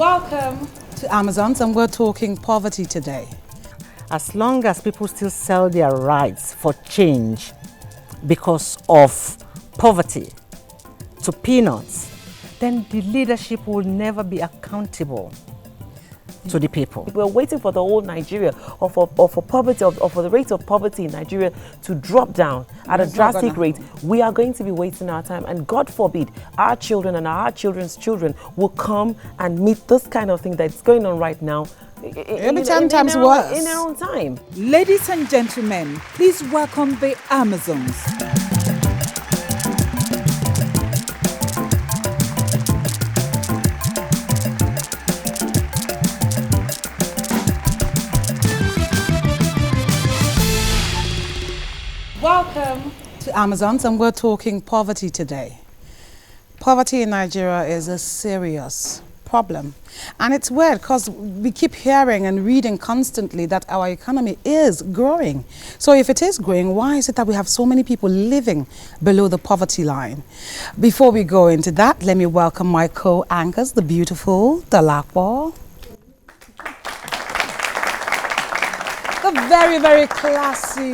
Welcome to Amazons, and we're talking poverty today. As long as people still sell their rights for change because of poverty to peanuts, then the leadership will never be accountable to the people. We're waiting for the whole Nigeria or for poverty or for the rate of poverty in Nigeria to drop down at a drastic rate. We are going to be wasting our time, and God forbid our children and our children's children will come and meet this kind of thing that's going on right now. Every 10 times worse. In their own time. Ladies and gentlemen, please welcome the Amazons. Welcome to Amazons, and we're talking poverty today. Poverty in Nigeria is a serious problem. And it's weird because we keep hearing and reading constantly that our economy is growing. So if it is growing, why is it that we have so many people living below the poverty line? Before we go into that, let me welcome my co-anchors, the beautiful Dalakwa, the very, very classy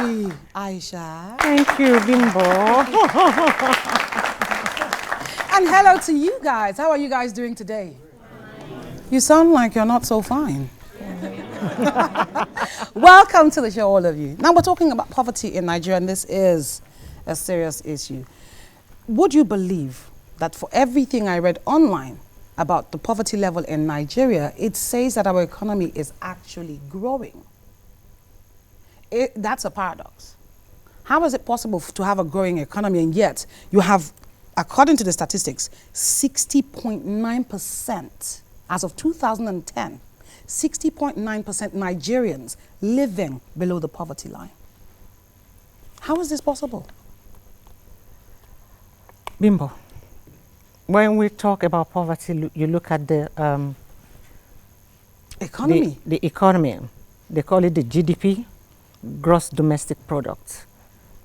Aisha. Thank you, Bimbo. And hello to you guys. How are you guys doing today? You sound like you're not so fine. Welcome to the show, all of you. Now we're talking about poverty in Nigeria, and this is a serious issue. Would you believe that for everything I read online about the poverty level in Nigeria, it says that our economy is actually growing? That's a paradox. How is it possible to have a growing economy and yet you have, according to the statistics, 60.9%, as of 2010, 60.9% Nigerians living below the poverty line? How is this possible? Bimbo, when we talk about poverty, you look at the Economy. The economy. They call it the GDP, gross domestic product.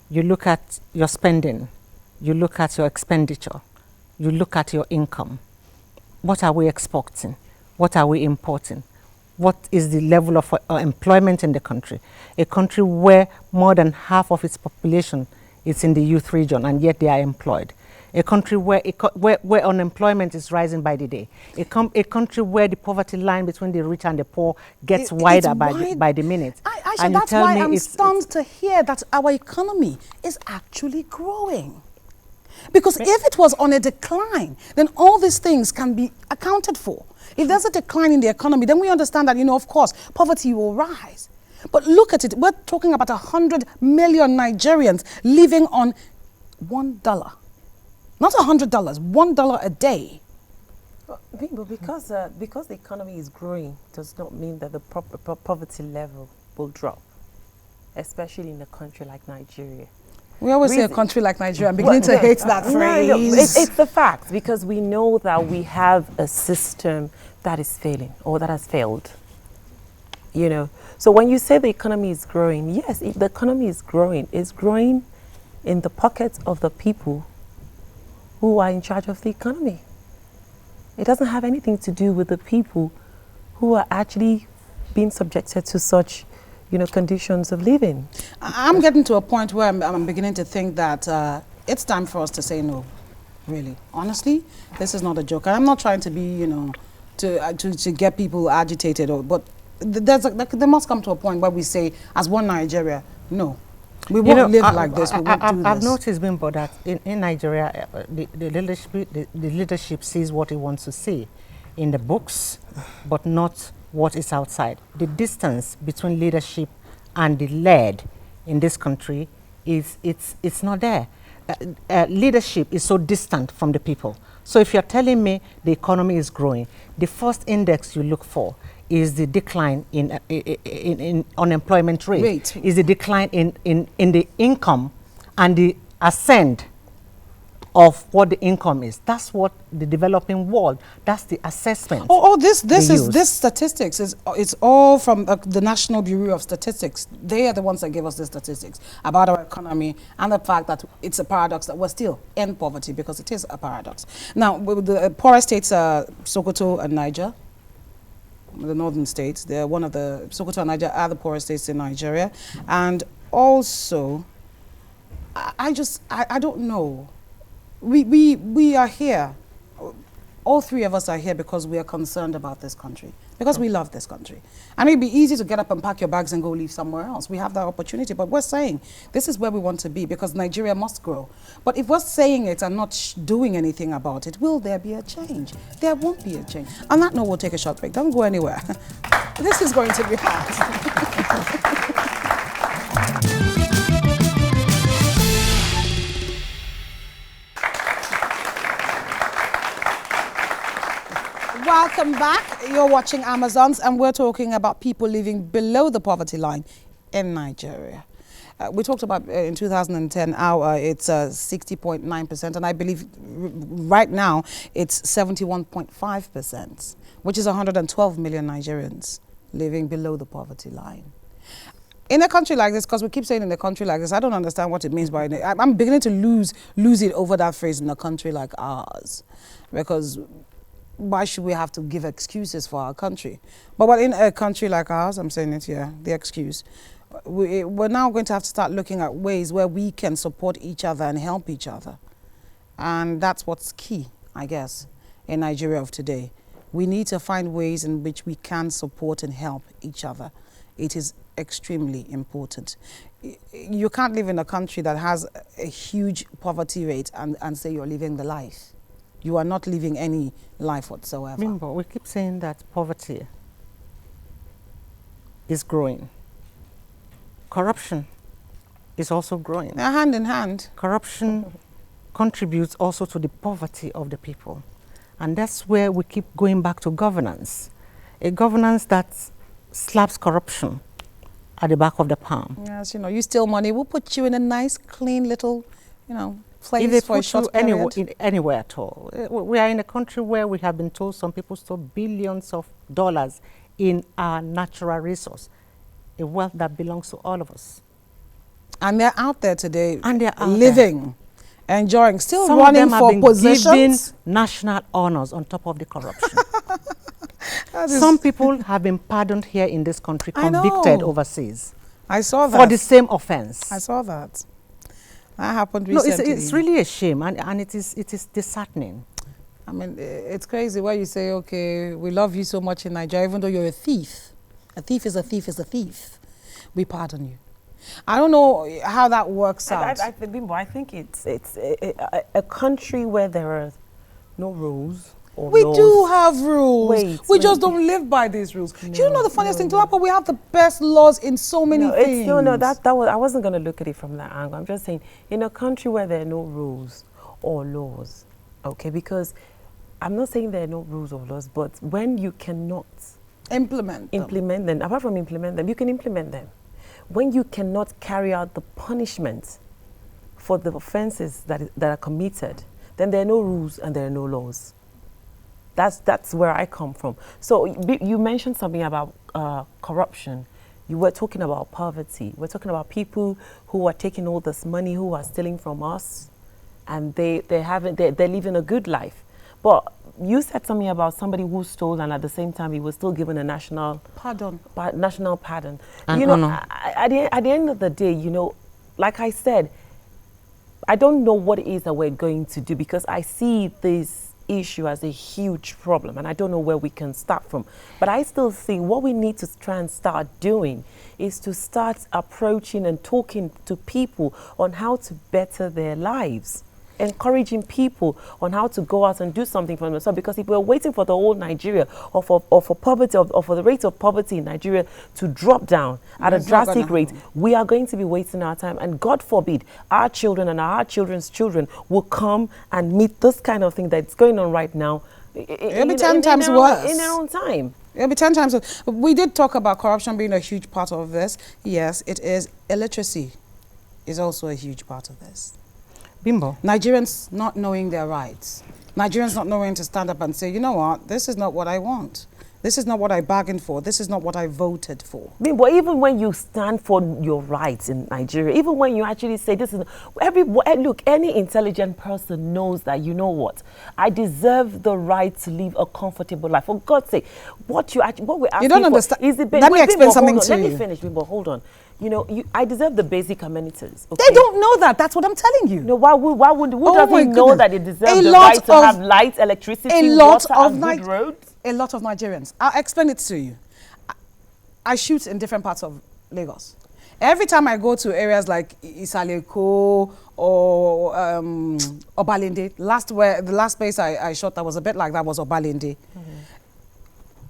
You look at your spending, you look at your expenditure, you look at your income. What are we exporting? What are we importing? What is the level of employment in the country? A country where more than half of its population is in the youth region, and yet they are employed. A country where unemployment is rising by the day. A country where the poverty line between the rich and the poor gets wider by the minute. Aisha, that's why I'm stunned to hear that our economy is actually growing. Because if it was on a decline, then all these things can be accounted for. If there's a decline in the economy, then we understand that, of course, poverty will rise. But look at it. We're talking about 100 million Nigerians living on $1. Not $100, $1 a day. But because the economy is growing does not mean that the poverty level will drop, especially in a country like Nigeria. We always say a country like Nigeria. I'm beginning to hate that phrase. No, it's the fact, because we know that we have a system that is failing or that has failed. So when you say the economy is growing, yes, the economy is growing. It's growing in the pockets of the people who are in charge of the economy. It doesn't have anything to do with the people who are actually being subjected to such conditions of living. I'm getting to a point where I'm beginning to think that it's time for us to say no, really. Honestly, this is not a joke. I'm not trying to be, to get people agitated, but there must come to a point where we say, as one Nigeria, no. We won't live like this. We won't do this. I've noticed, Bimbo, that in Nigeria, the leadership sees what it wants to see in the books, but not what is outside. The distance between leadership and the led in this country it's not there. Leadership is so distant from the people. So if you're telling me the economy is growing, the first index you look for is the decline in unemployment rate. Is the decline in the income and the ascent of what the income is. That's what the developing world, that's the assessment. This statistics it's all from the National Bureau of Statistics. They are the ones that give us the statistics about our economy and the fact that it's a paradox that we're still in poverty, because it is a paradox. Now, the poorest states are Sokoto and Niger. the northern states. They're one of the, Sokoto and Niger are the poorest states in Nigeria. And also, I don't know. We are here. All three of us are here because we are concerned about this country, because we love this country. And it'd be easy to get up and pack your bags and go live somewhere else. We have that opportunity, but we're saying this is where we want to be because Nigeria must grow. But if we're saying it and not doing anything about it, will there be a change? There won't be a change. On that note, we'll take a short break. Don't go anywhere. This is going to be hard. Welcome back. You're watching Amazons, and we're talking about people living below the poverty line in Nigeria. We talked about in 2010, it's 60.9%, and I believe right now it's 71.5%, which is 112 million Nigerians living below the poverty line. In a country like this, because we keep saying in a country like this, I don't understand what it means by it. I'm beginning to lose it over that phrase, in a country like ours, because why should we have to give excuses for our country? But in a country like ours, I'm saying it here, the excuse, we're now going to have to start looking at ways where we can support each other and help each other. And that's what's key, I guess, in Nigeria of today. We need to find ways in which we can support and help each other. It is extremely important. You can't live in a country that has a huge poverty rate and say you're living the life. You are not living any life whatsoever. Remember, we keep saying that poverty is growing. Corruption is also growing. They're hand in hand. Corruption contributes also to the poverty of the people. And that's where we keep going back to governance. A governance that slaps corruption at the back of the palm. Yes, you steal money, we'll put you in a nice, clean little, place if they for a put short you period. anywhere at all. We are in a country where we have been told some people stole billions of dollars in our natural resource, a wealth that belongs to all of us. And they're out there today, And they're out living, enjoying, still Some running of them for have been positions. given national honors on top of the corruption. That is- Some people have been pardoned here in this country, I convicted know. overseas I saw that. for the same offense. I saw that. That happened No, recently. it's really a shame, and it is disheartening. I mean, it's crazy where you say, okay, we love you so much in Nigeria, even though you're a thief. A thief is a thief is a thief. We pardon you. I don't know how that works out. I think it's a country where there are no rules or We laws. do have rules. We just wait. don't live by these rules. Do you know the funniest thing to happen? We have the best laws in so many things. I wasn't going to look at it from that angle. I'm just saying, in a country where there are no rules or laws, okay, because I'm not saying there are no rules or laws, but when you cannot implement them, apart from implement them, you can implement them. When you cannot carry out the punishment for the offenses that are committed, then there are no rules and there are no laws. That's where I come from. So you mentioned something about corruption. You were talking about poverty. We're talking about people who are taking all this money, who are stealing from us, and they're living a good life. But you said something about somebody who stole, and at the same time he was still given a national pardon. And At the end of the day, like I said, I don't know what it is that we're going to do, because I see this issue as a huge problem, and I don't know where we can start from. But I still think what we need to try and start doing is to start approaching and talking to people on how to better their lives, encouraging people on how to go out and do something for themselves. Because if we're waiting for the whole Nigeria or for poverty or for the rate of poverty in Nigeria to drop down at a drastic rate, we are going to be wasting our time, and God forbid our children and our children's children will come and meet this kind of thing that's going on right now. It'll be 10 times worse. In their own time. It'll be 10 times worse. We did talk about corruption being a huge part of this. Yes, it is. Illiteracy is also a huge part of this. Bimbo. Nigerians not knowing their rights. Nigerians not knowing to stand up and say, you know what, this is not what I want. This is not what I bargained for. This is not what I voted for. I mean, but even when you stand for your rights in Nigeria, even when you actually say this is look, any intelligent person knows that, you know what, I deserve the right to live a comfortable life. For God's sake, what we're asking You don't understand. is the Let me explain something to you. Let me finish, Bimbo, hold on. You know, I deserve the basic amenities. Okay? They don't know that. That's what I'm telling you. No, who Oh doesn't my know goodness. that they deserve A the lot right to of- have light, electricity, A lot water, of and good roads? A lot of Nigerians. I'll explain it to you. I shoot in different parts of Lagos. Every time I go to areas like Isaleko or Obalende, the last place I shot that was a bit like that was Obalende.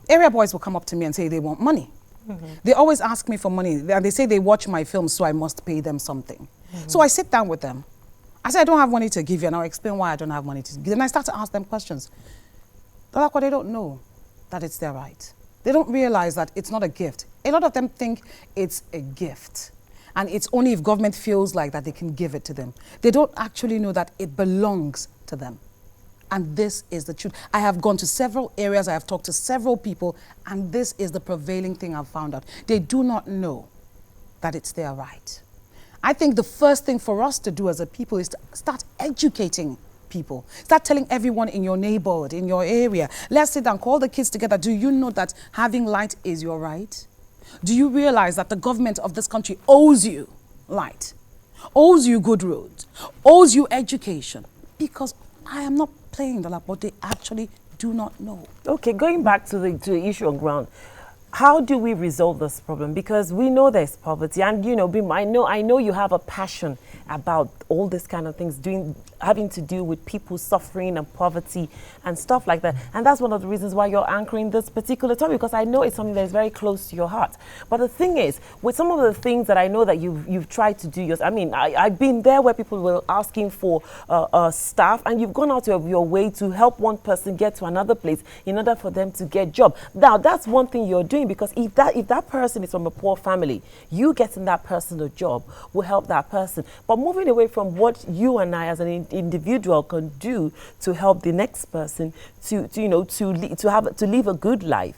Area boys will come up to me and say they want money. They always ask me for money, and they say they watch my films, so I must pay them something. So I sit down with them. I say, I don't have money to give you, and I'll explain why I don't have money to give you. Then I start to ask them questions. They're like, well, they don't know that it's their right. They don't realize that it's not a gift. A lot of them think it's a gift. And it's only if government feels like that they can give it to them. They don't actually know that it belongs to them. And this is the truth. I have gone to several areas, I have talked to several people, and this is the prevailing thing I've found out. They do not know that it's their right. I think the first thing for us to do as a people is to start educating people. Start telling everyone in your neighborhood, in your area. Let's sit down, call the kids together. Do you know that having light is your right? Do you realize that the government of this country owes you light, owes you good roads, owes you education? Because I am not playing the lap, but they actually do not know. Okay, going back to the issue on ground, how do we resolve this problem? Because we know there's poverty, and you know, I know you have a passion about all this kind of things, having to do with people suffering and poverty and stuff like that. And that's one of the reasons why you're anchoring this particular topic, because I know it's something that is very close to your heart. But the thing is, with some of the things that I know that you've tried to do, I've been there where people were asking for staff, and you've gone out of your way to help one person get to another place in order for them to get a job. Now, that's one thing you're doing, because if that person is from a poor family, you getting that person a job will help that person. But moving away from what you and I as an individual can do to help the next person to live a good life,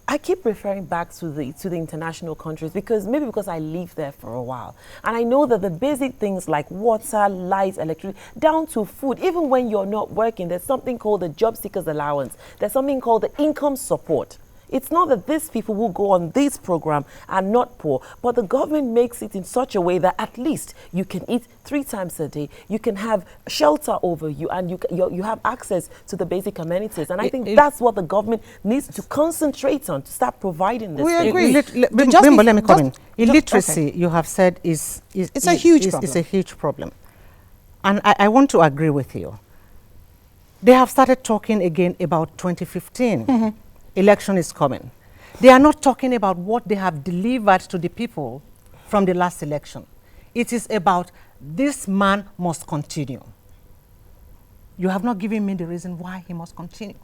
I keep referring back to the international countries, because I live there for a while, and I know that the basic things like water, light, electricity, down to food, even when you're not working, there's something called the job seekers allowance. There's something called the income support. It's not that these people who go on this program are not poor, but the government makes it in such a way that at least you can eat 3 times a day, you can have shelter over you, and you have access to the basic amenities. And I think that's what the government needs to concentrate on, to start providing this. We agree. Bimbo, let me come in. Illiteracy, you have said, is a huge problem. It's a huge problem. And I want to agree with you. They have started talking again about 2015. Election is coming. They are not talking about what they have delivered to the people from the last election. It is about this man must continue. You have not given me the reason why he must continue,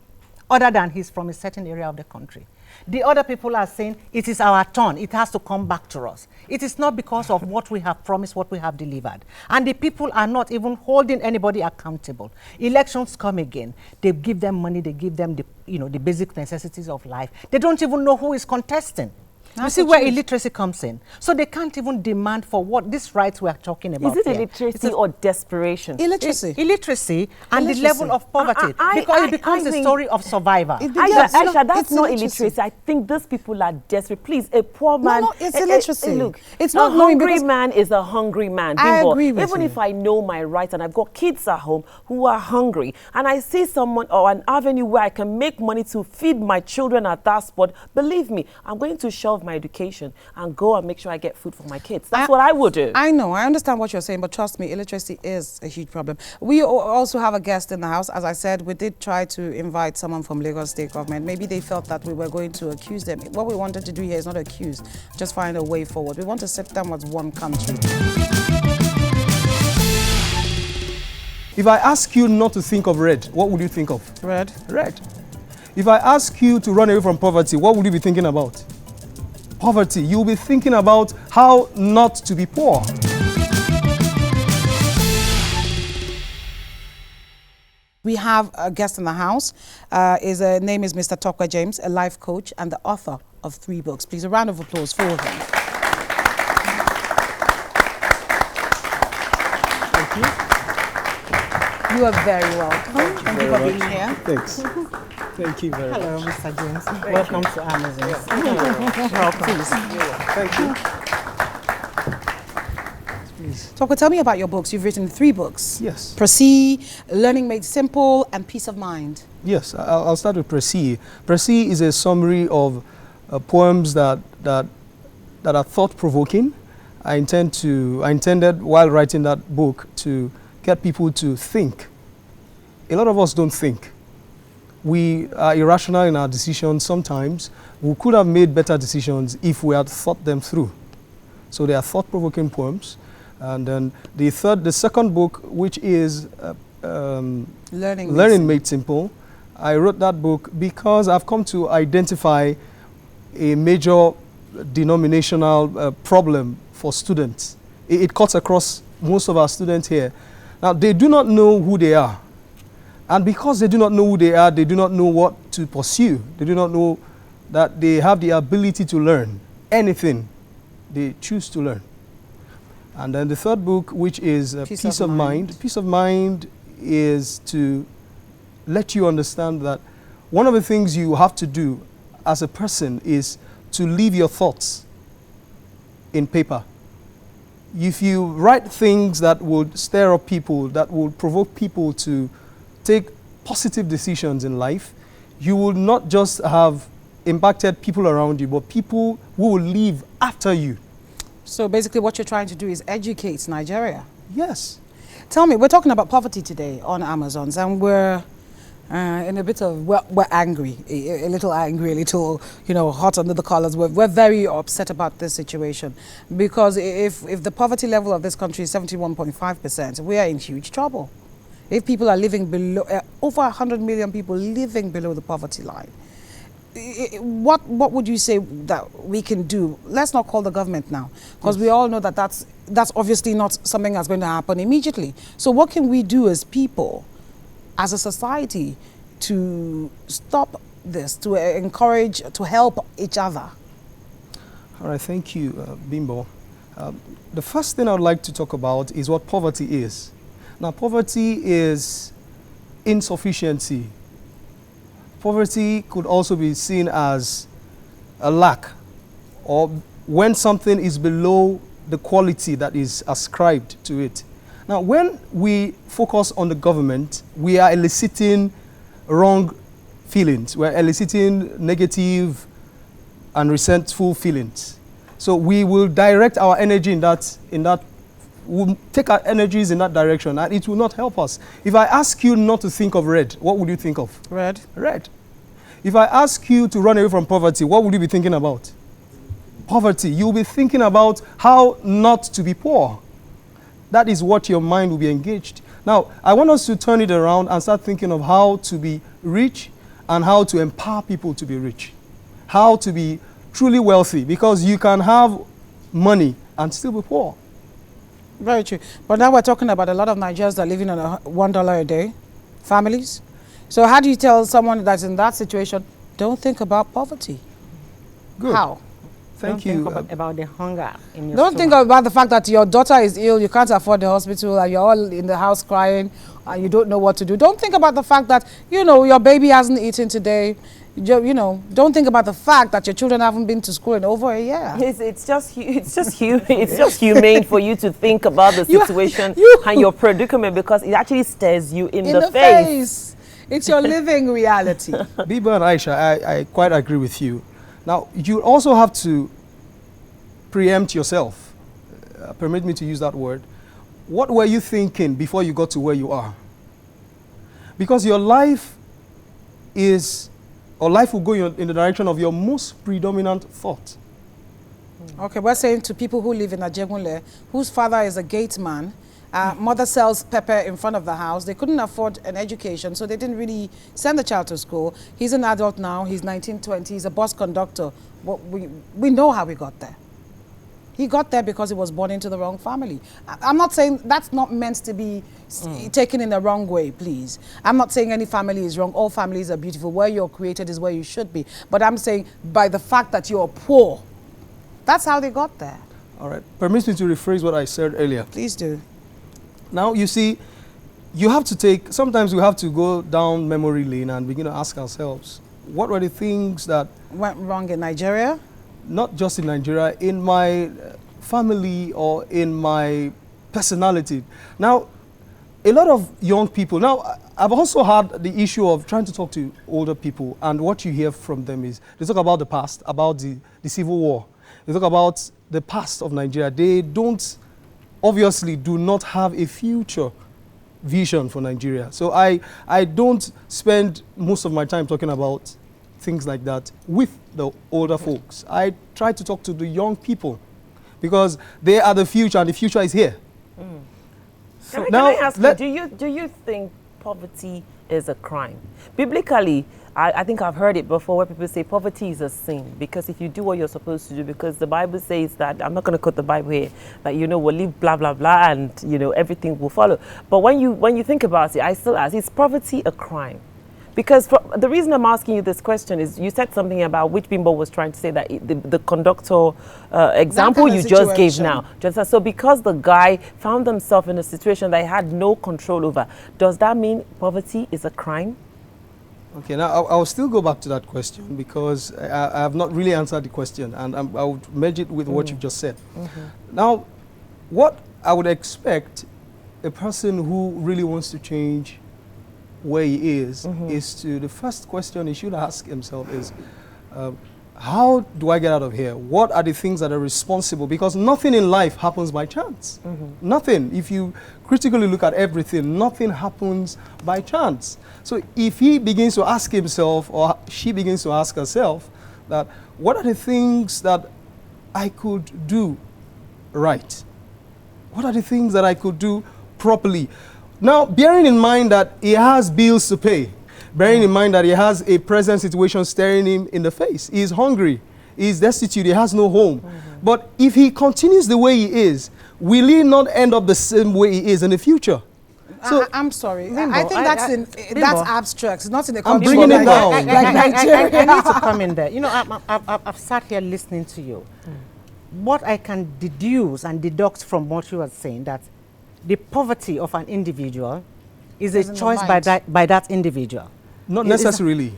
other than he's from a certain area of the country. The other people are saying it is our turn. It has to come back to us. It is not because of what we have promised, what we have delivered. And the people are not even holding anybody accountable. Elections come again. They give them money. They give them the basic necessities of life. They don't even know who is contesting. You see where illiteracy comes in. So they can't even demand for what these rights we are talking about. Is it illiteracy or desperation? Illiteracy. Illiteracy and the level of poverty. Because it becomes a story of survival. Aisha, that's not illiteracy. I think these people are desperate. Please, a poor man. No, it's illiteracy. Look, it's not a hungry man is a hungry man. I Bimbo. agree with Even you. if I know my rights and I've got kids at home who are hungry, and I see someone or an avenue where I can make money to feed my children at that spot, believe me, I'm going to shelve my education and go and make sure I get food for my kids. That's what I would do. I know, I understand what you're saying, but trust me, illiteracy is a huge problem. We also have a guest in the house. As I said, we did try to invite someone from Lagos State government. Maybe they felt that we were going to accuse them. What we wanted to do here is not accuse, just find a way forward. We want to sit down as one country. If I ask you not to think of red, what would you think of? Red. Red. If I ask you to run away from poverty, what would you be thinking about? Poverty. You'll be thinking about how not to be poor. We have a guest in the house. His name is Mr. Tokwe James, a life coach and the author of 3 books. Please, a round of applause for him. Thank you. You are very welcome. Thank you for being here. Thanks. Thank you very Hello, much. Mr. James. Welcome to Amazon. Welcome. Thank you. Tokwe, tell me about your books. You've written 3 books. Yes. Proceed, Learning Made Simple, and Peace of Mind. Yes, I'll start with Presi. Presi is a summary of poems that are thought-provoking. I intended while writing that book to get people to think. A lot of us don't think. We are irrational in our decisions sometimes. We could have made better decisions if we had thought them through. So they are thought-provoking poems. And then the second book, which is Learning Made Simple, I wrote that book because I've come to identify a major denominational problem for students. It cuts across most of our students here. Now, they do not know who they are. And because they do not know who they are, they do not know what to pursue. They do not know that they have the ability to learn anything they choose to learn. And then the third book, which is Peace of Mind. Peace of Mind is to let you understand that one of the things you have to do as a person is to leave your thoughts in paper. If you write things that would stir up people, that would provoke people to take positive decisions in life, you will not just have impacted people around you, but people who will live after you. So basically what you're trying to do is educate Nigeria. Yes. Tell me, we're talking about poverty today on Amazons, and we're in a bit of, we're angry, a little angry, a little, hot under the collars. We're very upset about this situation because if the poverty level of this country is 71.5%, we are in huge trouble. If people are living below, over 100 million people living below the poverty line, what would you say that we can do? Let's not call the government now, because we all know that that's obviously not something that's going to happen immediately. So what can we do as people, as a society, to stop this, to encourage, to help each other? All right, thank you, Bimbo. The first thing I would like to talk about is what poverty is. Now, poverty is insufficiency. Poverty could also be seen as a lack, or when something is below the quality that is ascribed to it. Now, when we focus on the government, we are eliciting wrong feelings. We're eliciting negative and resentful feelings. So we will direct our energy we'll take our energies in that direction, and it will not help us. If I ask you not to think of red, what would you think of? Red. Red. If I ask you to run away from poverty, what would you be thinking about? Poverty. You'll be thinking about how not to be poor. That is what your mind will be engaged. Now, I want us to turn it around and start thinking of how to be rich and how to empower people to be rich. How to be truly wealthy, because you can have money and still be poor. Very true. But now we're talking about a lot of Nigerians that are living on $1 a day, families. So how do you tell someone that's in that situation, don't think about poverty? Good. How? Thank Don't you. think about the hunger in your Don't think stomach. about the fact that your daughter is ill, you can't afford the hospital, and you're all in the house crying, and you don't know what to do. Don't think about the fact that, your baby hasn't eaten today. Don't think about the fact that your children haven't been to school in over a year. It's just humane for you to think about the situation and your predicament, because it actually stares you in the face. It's your living reality. Biba and Aisha, I quite agree with you. Now, you also have to preempt yourself. Permit me to use that word. What were you thinking before you got to where you are? Because your life will go in the direction of your most predominant thought. Okay, we're saying to people who live in Ajegunle, whose father is a gate man, mother sells pepper in front of the house. They couldn't afford an education, so they didn't really send the child to school. He's an adult now. He's 19, 20. He's a bus conductor. We know how we got there. He got there because he was born into the wrong family. I'm not saying that's not meant to be taken in the wrong way, please. I'm not saying any family is wrong. All families are beautiful. Where you're created is where you should be. But I'm saying by the fact that you're poor, that's how they got there. All right. Permit me to rephrase what I said earlier. Please do. Now, you see, you have to take, sometimes we have to go down memory lane and begin to ask ourselves, what were the things that Went wrong in Nigeria? not just in Nigeria, in my family or in my personality. Now, a lot of young people, now I've also had the issue of trying to talk to older people, and what you hear from them is they talk about the past, about the Civil War. They talk about the past of Nigeria. They obviously do not have a future vision for Nigeria. So I don't spend most of my time talking about things like that with the older folks. I try to talk to the young people because they are the future, and the future is here. So Can I ask you, do you think poverty is a crime? Biblically, I think I've heard it before where people say poverty is a sin because if you do what you're supposed to do, because the Bible says that, I'm not going to quote the Bible here, that, we'll live blah, blah, blah, and, everything will follow. But when you think about it, I still ask, is poverty a crime? Because the reason I'm asking you this question is you said something about which Bimbo was trying to say that the conductor example you just gave now. So because the guy found himself in a situation that he had no control over, does that mean poverty is a crime? Okay, now I'll still go back to that question because I have not really answered the question, and I would merge it with what you've just said. Now, what I would expect a person who really wants to change where he is to, the first question he should ask himself is, how do I get out of here? What are the things that are responsible? Because nothing in life happens by chance. Nothing. If you critically look at everything, nothing happens by chance. So if he begins to ask himself, or she begins to ask herself, that what are the things that I could do right? What are the things that I could do properly? Now, bearing in mind that he has bills to pay, bearing in mind that he has a present situation staring him in the face. He is hungry, he is destitute, he has no home. But if he continues the way he is, will he not end up the same way he is in the future? So I'm sorry. Bimbo, I think that's Bimbo, abstract. It's not in the I'm country bringing it like, down. like Nigeria. I need to come in there. I've sat here listening to you. What I can deduce and deduct from what you are saying, that the poverty of an individual is Is a in the choice mind. by that individual. not It is- necessarily.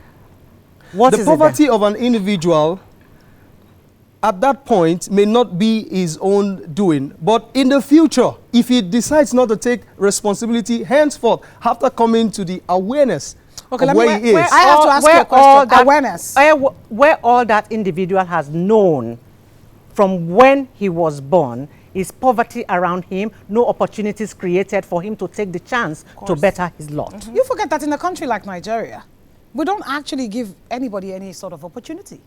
What The is it then? poverty of an individual at that point may not be his own doing, but in the future, if he decides not to take responsibility henceforth, after coming to the awareness Okay, of let me- where he is. I have to ask you a question. Awareness. Where all that individual has known from when he was born is poverty around him, no opportunities created for him to take the chance to better his lot. You forget that in a country like Nigeria, we don't actually give anybody any sort of opportunity.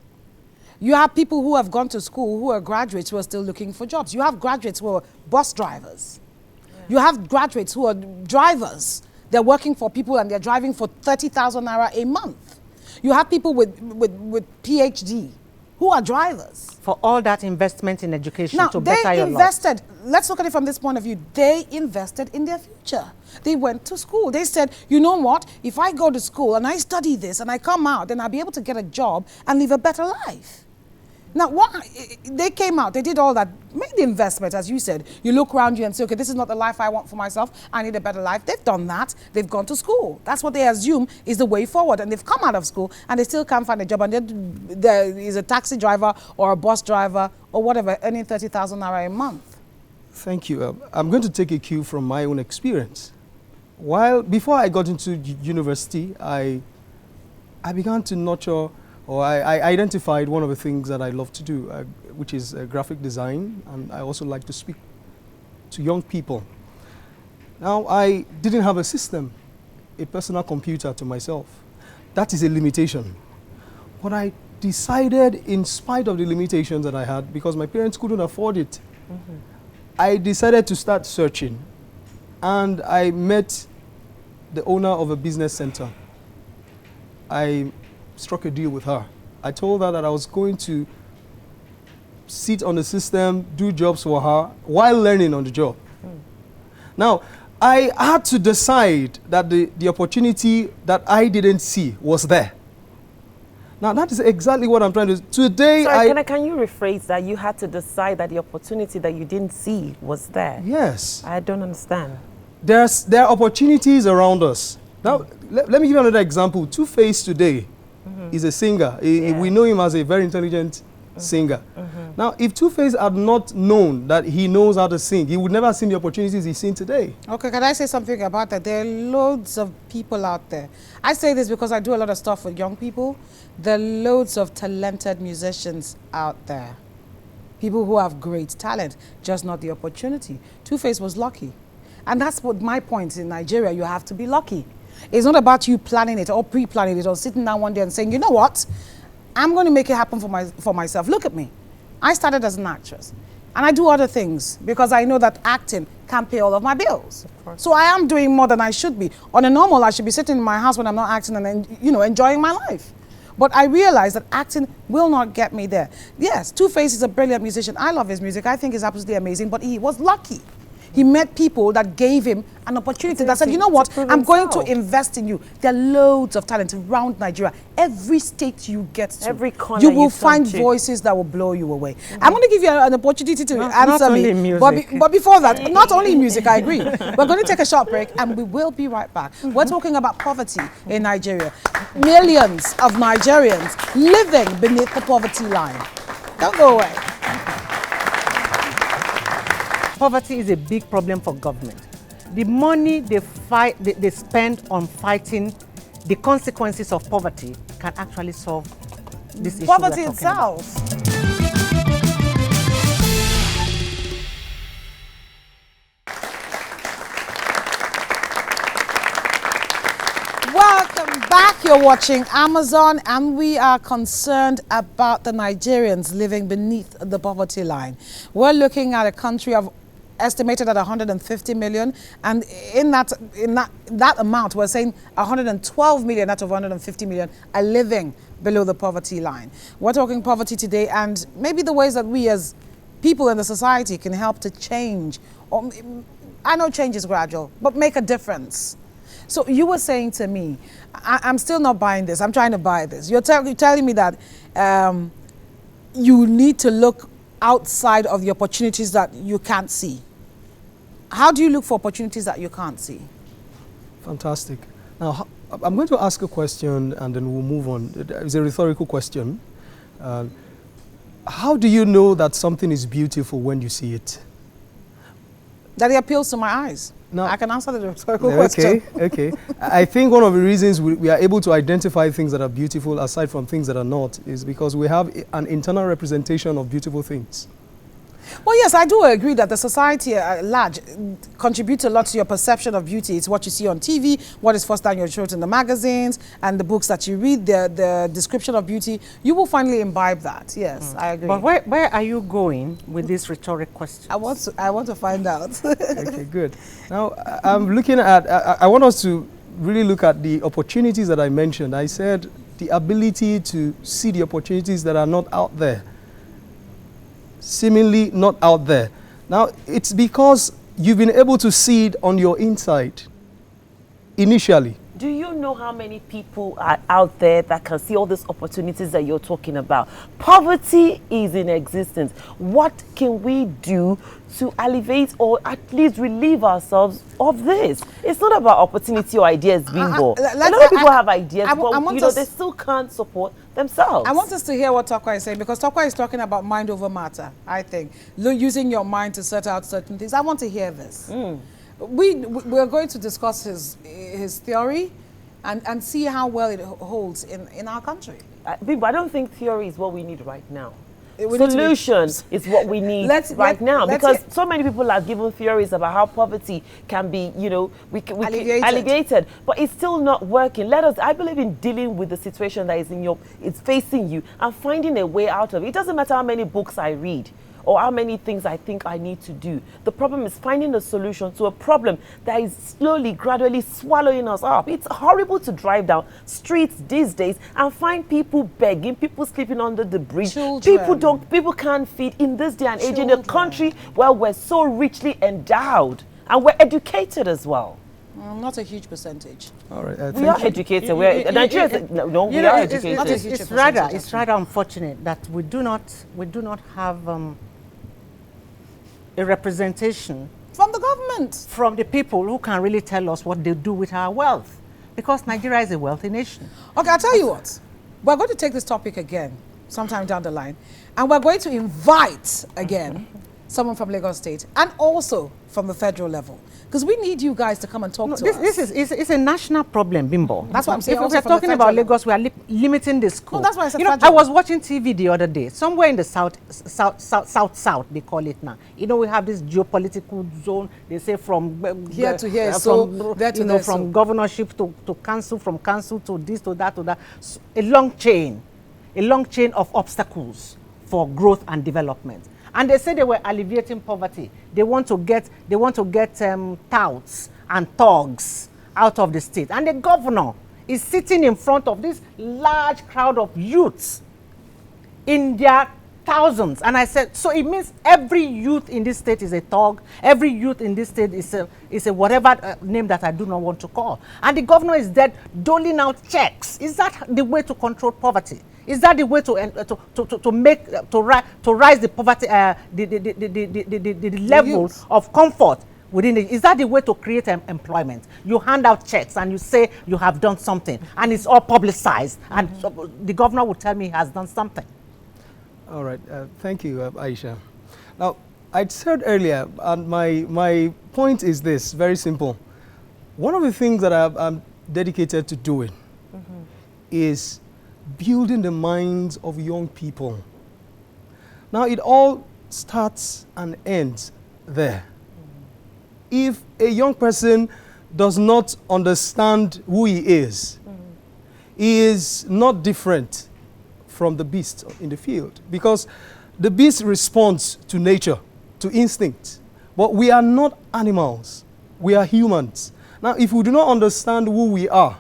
You have people who have gone to school, who are graduates, who are still looking for jobs. You have graduates who are bus drivers. You have graduates who are drivers. They're working for people and they're driving for 30,000 naira a month. You have people with PhD who are drivers. For all that investment in education Now, to they better your lot. invested, let's look at it from this point of view, they invested in their future. They went to school. They said, you know what, if I go to school and I study this and I come out, then I'll be able to get a job and live a better life. Now, they came out, they did all that, made the investment, as you said. You look around you and say, okay, this is not the life I want for myself. I need a better life. They've done that. They've gone to school. That's what they assume is the way forward. And they've come out of school and they still can't find a job. And there is a taxi driver or a bus driver or whatever, earning 30,000 naira a month. Thank you. I'm going to take a cue from my own experience. Before I got into university, I began to nurture, or I identified one of the things that I love to do, which is graphic design, and I also like to speak to young people. Now, I didn't have a system, a personal computer to myself. That is a limitation. But I decided, in spite of the limitations that I had, because my parents couldn't afford it, I decided to start searching. And I met the owner of a business center. I struck a deal with her. I told her that I was going to sit on the system, do jobs for her while learning on the job. Now, I had to decide that the opportunity that I didn't see was there. Now, that is exactly what I'm trying to do. Today, Sorry, can you rephrase that? You had to decide that the opportunity that you didn't see was there. Yes. I don't understand. There are opportunities around us. Now, let me give you another example. Two-Face today is a singer. We know him as a very intelligent singer. Now, if Two-Face had not known that he knows how to sing, he would never have seen the opportunities he's seen today. Okay, can I say something about that? There are loads of people out there. I say this because I do a lot of stuff with young people. There are loads of talented musicians out there. People who have great talent, just not the opportunity. Two-Face was lucky. And that's what my point in Nigeria, you have to be lucky. It's not about you planning it or pre-planning it or sitting down one day and saying, you know what? I'm going to make it happen for myself. Look at me. I started as an actress. And I do other things because I know that acting can't pay all of my bills. So I am doing more than I should be. On a normal, I should be sitting in my house when I'm not acting and enjoying my life. But I realize that acting will not get me there. Yes, Two-Face is a brilliant musician. I love his music. I think it's absolutely amazing. But he was lucky. He met people that gave him an opportunity that said, you know what, I'm going to invest in you. There are loads of talent around Nigeria. Every state you get to, every corner you will find voices that will blow you away. I'm going to give you an opportunity to answer me. But before that, not only music, I agree. We're going to take a short break and we will be right back. We're talking about poverty in Nigeria. Millions of Nigerians living beneath the poverty line. Don't go away. Poverty is a big problem for government. The money they spend on fighting the consequences of poverty can actually solve this issue. Poverty itself. Welcome back. You're watching Amazon, and we are concerned about the Nigerians living beneath the poverty line. We're looking at a country of estimated at 150 million, and in that amount, we're saying 112 million out of 150 million are living below the poverty line. We're talking poverty today, and maybe the ways that we as people in the society can help to change. I know change is gradual, but make a difference. So you were saying to me, I'm still not buying this. I'm trying to buy this. You're telling me that you need to look outside of the opportunities that you can't see. How do you look for opportunities that you can't see? Fantastic. Now, I'm going to ask a question and then we'll move on. It's a rhetorical question. How do you know that something is beautiful when you see it? That it appeals to my eyes. No. I can answer the rhetorical question. Okay. I think one of the reasons we are able to identify things that are beautiful aside from things that are not is because we have an internal representation of beautiful things. Well, yes, I do agree that the society at large contributes a lot to your perception of beauty. It's what you see on TV, what is forced down your throat in the magazines, and the books that you read, the description of beauty. You will finally imbibe that. Yes, I agree. But where are you going with this rhetoric question? I want to find out. Okay, good. Now, I'm looking at, I want us to really look at the opportunities that I mentioned. I said the ability to see the opportunities that are not out there. Seemingly not out there. Now, it's because you've been able to see it on your inside initially. Do you know how many people are out there that can see all these opportunities that you're talking about? Poverty is in existence. What can we do to alleviate or at least relieve ourselves of this? It's not about opportunity or ideas being born. A lot of people have ideas, but they still can't support themselves. I want us to hear what Tokwa is saying, because Tokwa is talking about mind over matter, I think. Using your mind to sort out certain things. I want to hear this. We're going to discuss his theory and see how well it holds in our country. I don't think theory is what we need right now. Solution is what we need right now, because so many people are given theories about how poverty can be, alleviated, but it's still not working. I believe in dealing with the situation that is it's facing you and finding a way out of it. It doesn't matter how many books I read or how many things I think I need to do. The problem is finding a solution to a problem that is slowly, gradually swallowing us up. It's horrible to drive down streets these days and find people begging, people sleeping under the bridge. Children. People can't feed in this day and age in a Children. country where we're so richly endowed and we're educated as well. Not a huge percentage. All right. We are educated. We're Nigeria. No, we are educated. Not a huge It's percentage, rather unfortunate that we do not have a representation From the government. from the people who can really tell us what they do with our wealth, because Nigeria is a wealthy nation. Okay, I'll tell you what. We're going to take this topic again sometime down the line, and we're going to invite again someone from Lagos State and also from the federal level, because we need you guys to come and talk No, to this us. is a national problem, Bimbo. That's what I'm saying, If also we're from the talking federal about level. Lagos, we are limiting the school. No, that's why I said You know, I federal. was watching TV the other day, somewhere in the south, they call it now. You know, we have this geopolitical zone. They say from Here to here, so there to there, from so. governorship to council, from council to this to that to that. A long chain of obstacles for growth and development. And they say they were alleviating poverty. They want to get touts and thugs out of the state. And the governor is sitting in front of this large crowd of youths in their thousands. And I said, so it means every youth in this state is a thug. Every youth in this state is a whatever name that I do not want to call. And the governor is there doling out checks. Is that the way to control poverty? Is that the way to rise the poverty, the level youth. of comfort within it? Is that the way to create employment? You hand out checks and you say you have done something, and it's all publicized, and so the governor will tell me he has done something. All right. Thank you, Aisha. Now, I said earlier, and my point is this, very simple. One of the things that I'm dedicated to doing is building the minds of young people. Now, it all starts and ends there. If a young person does not understand who he is not different from the beast in the field, because the beast responds to nature, to instinct. But we are not animals. We are humans. Now, if we do not understand who we are,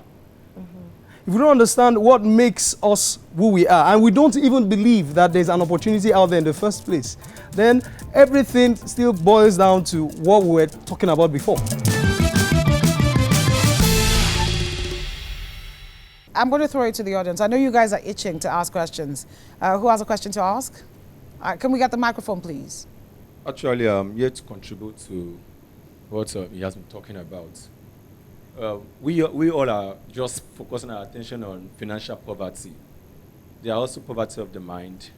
if we don't understand what makes us who we are, and we don't even believe that there's an opportunity out there in the first place, then everything still boils down to what we were talking about before. I'm going to throw it to the audience. I know you guys are itching to ask questions. Who has a question to ask? Can we get the microphone, please? Actually, I'm here to contribute to what he has been talking about. We all are just focusing our attention on financial poverty. There are also poverty of the mind.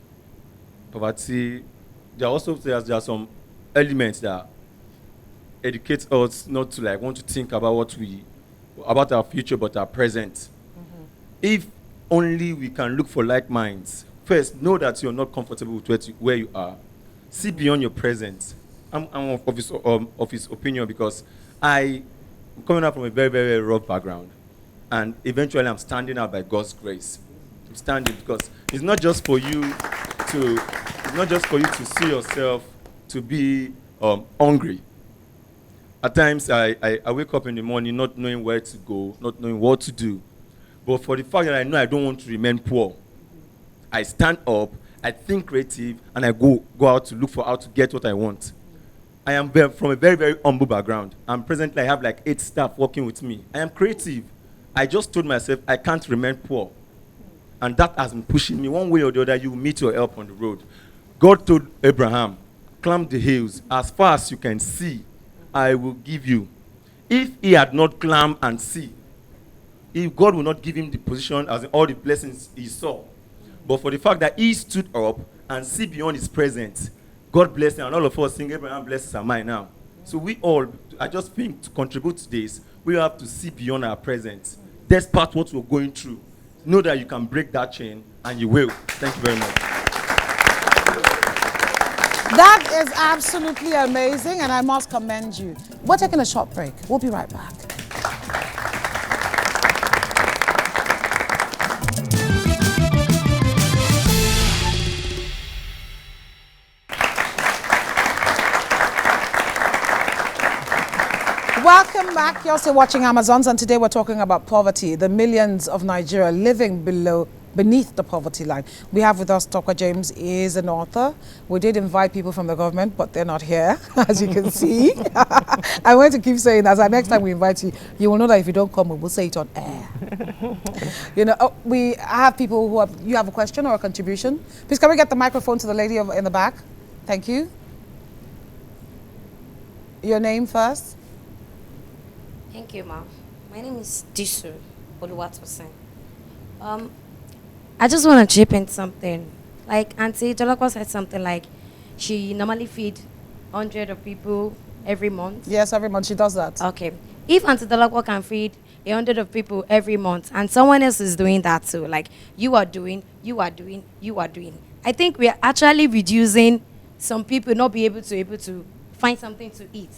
Poverty, there are some elements that educate us not to want to think about about our future, but our present. If only we can look for like minds. First, know that you're not comfortable with where you are. See beyond your present. I'm of his opinion, because I'm coming out from a very, very rough background. And eventually I'm standing out by God's grace. I'm standing because it's not just for you to see yourself to be hungry. At times I wake up in the morning not knowing where to go, not knowing what to do. But for the fact that I know I don't want to remain poor, I stand up, I think creative, and I go out to look for how to get what I want. I am from a very, very humble background. And presently I have 8 staff working with me. I am creative. I just told myself I can't remain poor. And that has been pushing me one way or the other. You will meet your help on the road. God told Abraham, climb the hills as far as you can see, I will give you. If he had not climbed and see, if God will not give him the position as in all the blessings he saw. But for the fact that he stood up and see beyond his presence, God bless him, and all of us sing Abraham blessings are mine now. So we all, I just think to contribute to this, we have to see beyond our present. Despite what we're going through, know that you can break that chain, and you will. Thank you very much. That is absolutely amazing, and I must commend you. We're taking a short break. We'll be right back. Welcome back. You're still watching Amazons, and today we're talking about poverty, the millions of Nigeria living beneath the poverty line. We have with us Tokwe James. He is an author. We did invite people from the government, but they're not here, as you can see. I want to keep saying that. Next time we invite you, you will know that if you don't come, we'll say it on air. You know, we have people who have, you have a question or a contribution? Please, can we get the microphone to the lady in the back? Thank you. Your name first. Thank you, ma'am. My name is Disu Oluwatosin. I just want to chip in something. Like Auntie Jolakwa said something like she normally feed 100 of people every month. Yes, every month she does that. Okay. If Auntie Jolakwa can feed 100 of people every month and someone else is doing that too, like you are doing, I think we are actually reducing some people not be able to find something to eat.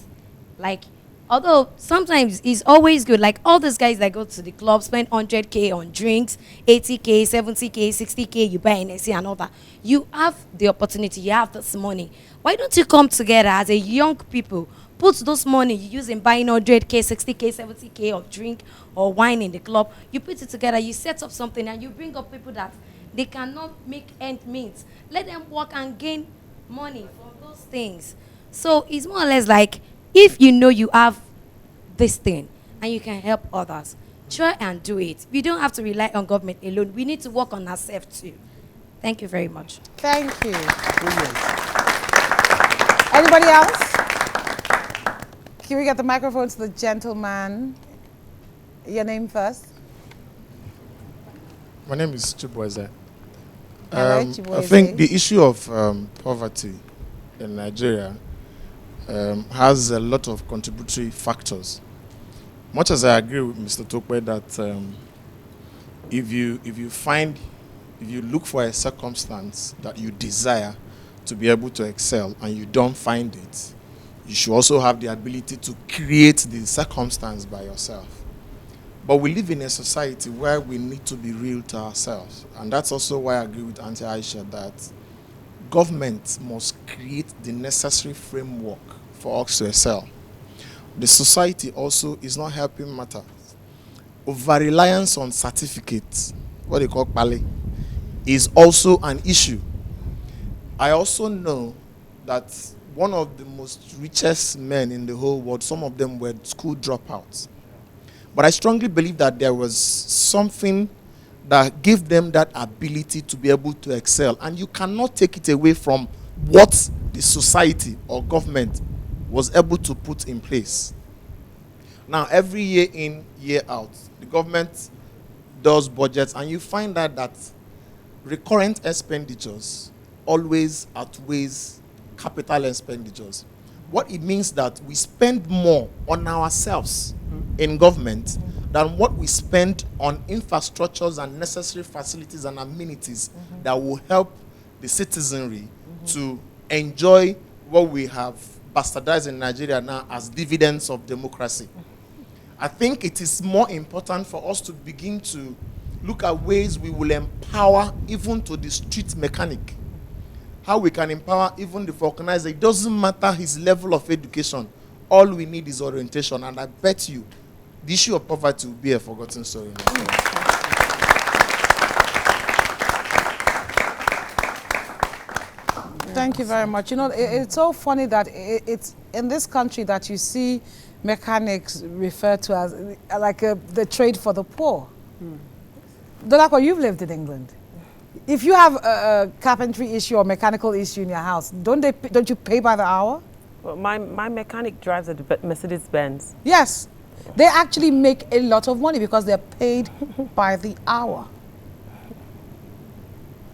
Like, although sometimes it's always good, like all those guys that go to the club spend 100K on drinks, 80K, 70K, 60K, you buy NSC and all that. You have the opportunity, you have this money. Why don't you come together as a young people, put those money you use in buying 100K, 60K, 70K of drink or wine in the club, you put it together, you set up something and you bring up people that they cannot make end meet. Let them work and gain money from those things. So it's more or less like, if you know you have this thing and you can help others, try and do it. We don't have to rely on government alone. We need to work on ourselves too. Thank you very much. Thank you. Anybody else? Can we get the microphone to the gentleman? Your name first. My name is Chibueze. Hello, I Chibueze. think the issue of poverty in Nigeria has a lot of contributory factors. Much as I agree with Mr. Tokwe that if you look for a circumstance that you desire to be able to excel and you don't find it, you should also have the ability to create the circumstance by yourself. But we live in a society where we need to be real to ourselves. And that's also why I agree with Auntie Aisha that government must create the necessary framework for us to excel. The society also is not helping matters. Over-reliance on certificates, what they call PALE, is also an issue. I also know that one of the most richest men in the whole world, some of them were school dropouts. But I strongly believe that there was something that gave them that ability to be able to excel. And you cannot take it away from what the society or government was able to put in place. Now, every year in, year out, the government does budgets, and you find that recurrent expenditures always outweighs capital expenditures. What it means that we spend more on ourselves in government than what we spend on infrastructures and necessary facilities and amenities that will help the citizenry to enjoy what we have bastardized in Nigeria now as dividends of democracy. I think it is more important for us to begin to look at ways we will empower even to the street mechanic. How we can empower even the organizer. It doesn't matter his level of education. All we need is orientation. And I bet you, the issue of poverty will be a forgotten story. Thank you very much. You know, it's so funny that it's in this country that you see mechanics referred to as like the trade for the poor. Dolako, you've lived in England. If you have a carpentry issue or mechanical issue in your house, don't you pay by the hour? Well, my mechanic drives a Mercedes-Benz. Yes. They actually make a lot of money because they're paid by the hour.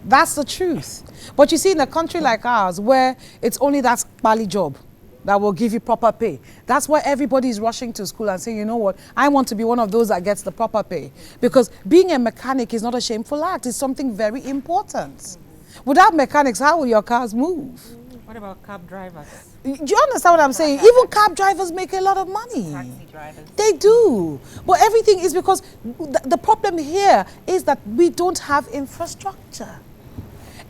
That's the truth. But you see, in a country like ours, where it's only that bally job that will give you proper pay, that's why everybody is rushing to school and saying, you know what, I want to be one of those that gets the proper pay. Because being a mechanic is not a shameful act. It's something very important. Without mechanics, how will your cars move? What about cab drivers? Do you understand what I'm saying? Even cab drivers make a lot of money. Taxi drivers. They do. But everything is because the problem here is that we don't have infrastructure.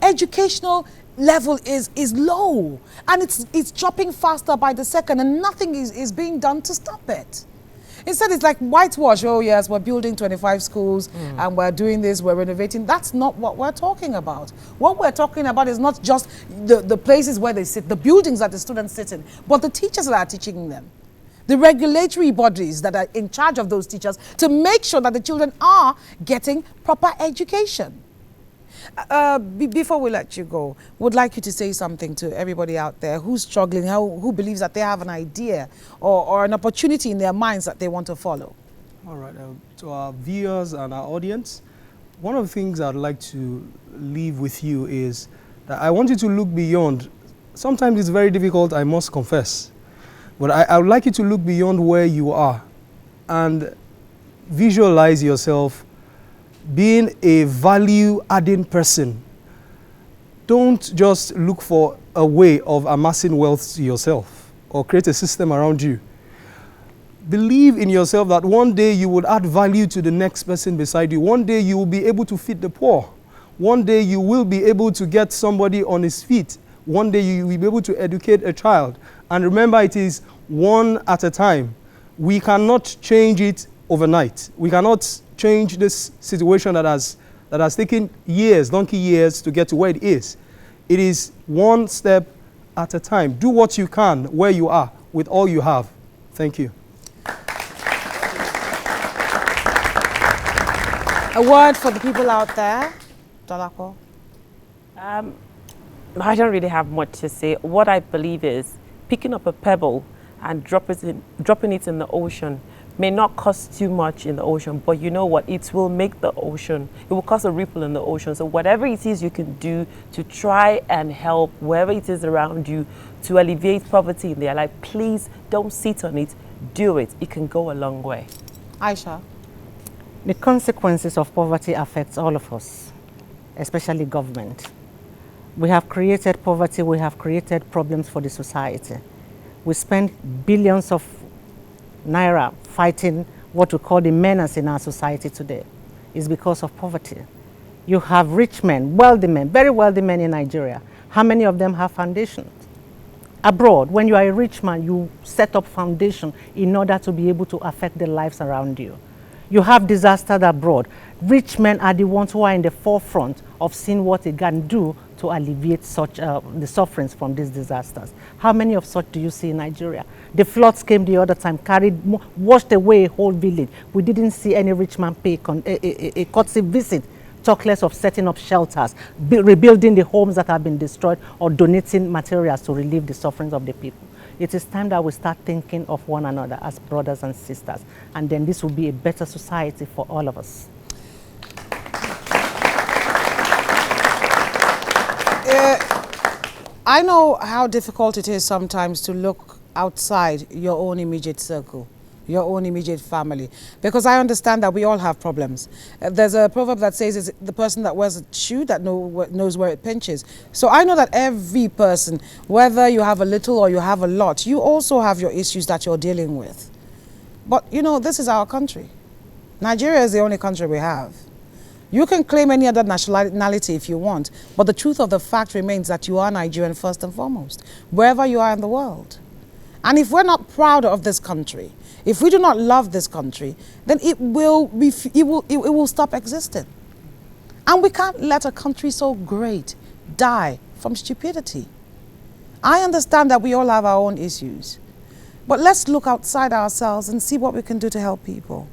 educational level is low, and it's dropping faster by the second, and nothing is being done to stop it. Instead, it's like whitewash. Oh yes, we're building 25 schools and we're doing this, we're renovating. That's not what we're talking about. What we're talking about is not just the places where they sit, the buildings that the students sit in, but the teachers that are teaching them. The regulatory bodies that are in charge of those teachers to make sure that the children are getting proper education. Before we let you go, would like you to say something to everybody out there who's struggling, who believes that they have an idea or an opportunity in their minds that they want to follow. All right, to our viewers and our audience, one of the things I'd like to leave with you is that I want you to look beyond. Sometimes it's very difficult, I must confess, but I would like you to look beyond where you are and visualize yourself being a value-adding person. Don't just look for a way of amassing wealth to yourself or create a system around you. Believe in yourself that one day you will add value to the next person beside you. One day you will be able to feed the poor. One day you will be able to get somebody on his feet. One day you will be able to educate a child. And remember, it is one at a time. We cannot change it overnight. We cannot change this situation that has taken years, donkey years, to get to where it is. It is one step at a time. Do what you can where you are with all you have. Thank you. A word for the people out there, Dolapo? I don't really have much to say. What I believe is picking up a pebble and dropping it in the ocean may not cost too much in the ocean, but you know what? It will make the ocean, it will cause a ripple in the ocean. So whatever it is you can do to try and help wherever it is around you to alleviate poverty in their life, please don't sit on it, do it. It can go a long way. Aisha? The consequences of poverty affects all of us, especially government. We have created poverty, we have created problems for the society. We spend billions of naira fighting what we call the menace in our society today. It's because of poverty. You have rich men, wealthy men, very wealthy men in Nigeria. How many of them have foundations? Abroad, when you are a rich man, you set up foundation in order to be able to affect the lives around you. You have disasters abroad. Rich men are the ones who are in the forefront of seeing what they can do to alleviate such the sufferings from these disasters. How many of such do you see in Nigeria? The floods came the other time, washed away a whole village. We didn't see any rich man pay a courtesy visit, talk less of setting up shelters, rebuilding the homes that have been destroyed, or donating materials to relieve the sufferings of the people. It is time that we start thinking of one another as brothers and sisters, and then this will be a better society for all of us. I know how difficult it is sometimes to look outside your own immediate circle, your own immediate family, because I understand that we all have problems. There's a proverb that says it's the person that wears a shoe that knows where it pinches. So I know that every person, whether you have a little or you have a lot, you also have your issues that you're dealing with. But you know, this is our country. Nigeria is the only country we have. You can claim any other nationality if you want, but the truth of the fact remains that you are Nigerian first and foremost, wherever you are in the world. And if we're not proud of this country, if we do not love this country, then it will stop existing. And we can't let a country so great die from stupidity. I understand that we all have our own issues, but let's look outside ourselves and see what we can do to help people.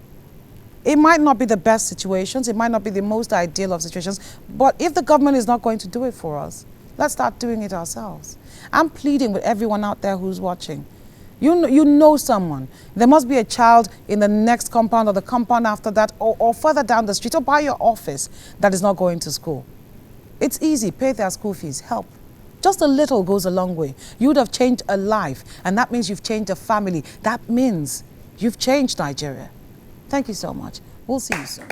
It might not be the best situations, it might not be the most ideal of situations, but if the government is not going to do it for us, let's start doing it ourselves. I'm pleading with everyone out there who's watching. You know someone. There must be a child in the next compound or the compound after that or further down the street or by your office that is not going to school. It's easy. Pay their school fees. Help. Just a little goes a long way. You would have changed a life, and that means you've changed a family. That means you've changed Nigeria. Thank you so much. We'll see you soon.